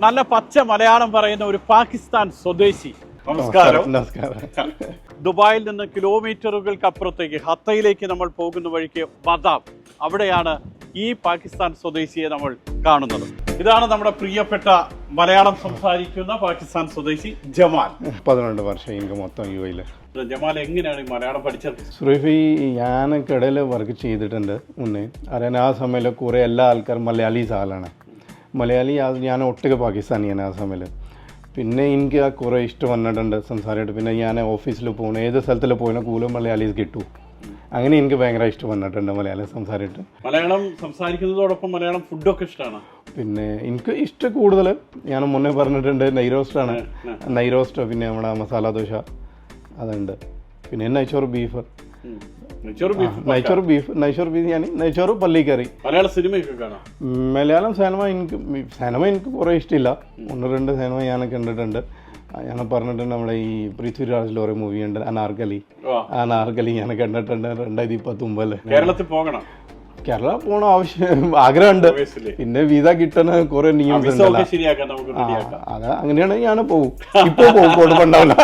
നല്ല പച്ച മലയാളം പറയുന്ന ഒരു പാകിസ്ഥാൻ സ്വദേശി. നമസ്കാരം. ദുബായിൽ നിന്ന് കിലോമീറ്ററുകൾക്കപ്പുറത്തേക്ക് ഹത്തയിലേക്ക് നമ്മൾ പോകുന്ന വഴിക്ക് ബദാം, അവിടെയാണ് ഈ പാകിസ്ഥാൻ സ്വദേശിയെ നമ്മൾ കാണുന്നത്. ഇതാണ് നമ്മുടെ പ്രിയപ്പെട്ട മലയാളം സംസാരിക്കുന്ന പാകിസ്ഥാൻ സ്വദേശി ജമാൽ. 12 വർഷം എനിക്ക് മൊത്തം യുഎയിൽ. ജമാൽ എങ്ങനെയാണ് ഈ മലയാളം പഠിച്ചത്? സുറൈഫി, ഞാൻ കടയിൽ വർക്ക് ചെയ്തിട്ടുണ്ട് മുന്നേ. അറിയാൻ ആ സമയത്ത് കുറേ എല്ലാ ആൾക്കാർ മലയാളീസ് ആളാണ്. മലയാളി ഞാൻ ഒട്ടുക പാകിസ്ഥാനിയാണ് ആ സമയത്ത്. പിന്നെ എനിക്ക് ആ കുറേ ഇഷ്ടം വന്നിട്ടുണ്ട് സംസാരമായിട്ട്. പിന്നെ ഞാൻ ഓഫീസിൽ പോകണം, ഏത് സ്ഥലത്തിൽ പോയാലും കൂടുതൽ മലയാളീസ് കിട്ടും. അങ്ങനെ എനിക്ക് ഭയങ്കര ഇഷ്ടം വന്നിട്ടുണ്ട് മലയാളം സംസാരമായിട്ട്. മലയാളം സംസാരിക്കുന്നതോടൊപ്പം മലയാളം ഫുഡൊക്കെ ഇഷ്ടമാണ്. പിന്നെ എനിക്ക് ഇഷ്ടം കൂടുതൽ ഞാൻ മുന്നേ പറഞ്ഞിട്ടുണ്ട് നെയ്റോസ്റ്റാണ്. നെയ്റോസ്റ്റ്, പിന്നെ നമ്മുടെ മസാല ദോശ അതുണ്ട്. പിന്നെ നെയ്ച്ചോറ് ബീഫ്, നെയ്ച്ചോറ് ബിരിയാണി, നെയ്ച്ചോറ് പള്ളിക്കറി. മലയാള സിനിമയൊക്കെ കാണാം. മലയാളം സിനിമ എനിക്ക് കുറേ ഇഷ്ടമില്ല. 1-2 സിനിമ ഞാൻ കണ്ടിട്ടുണ്ട്. ഞാൻ പറഞ്ഞിട്ടുണ്ട്, നമ്മുടെ ഈ പൃഥ്വിരാജിൽ ഒരു മൂവി ഉണ്ട് അനാർക്കലി. അനാർക്കലി ഞാൻ കണ്ടിട്ടുണ്ട് 2019. കേരളത്തിൽ പോകണം. കേരള പോകണ ആഗ്രഹമുണ്ട്. പിന്നെ വിസ കിട്ടണ കുറെ നിയമം. ശരിയാക്കാം, നമുക്ക് അങ്ങനെയാണെങ്കിൽ ഞാൻ പോകും. ഇപ്പൊ പോകും, കുഴപ്പമുണ്ടാവില്ല.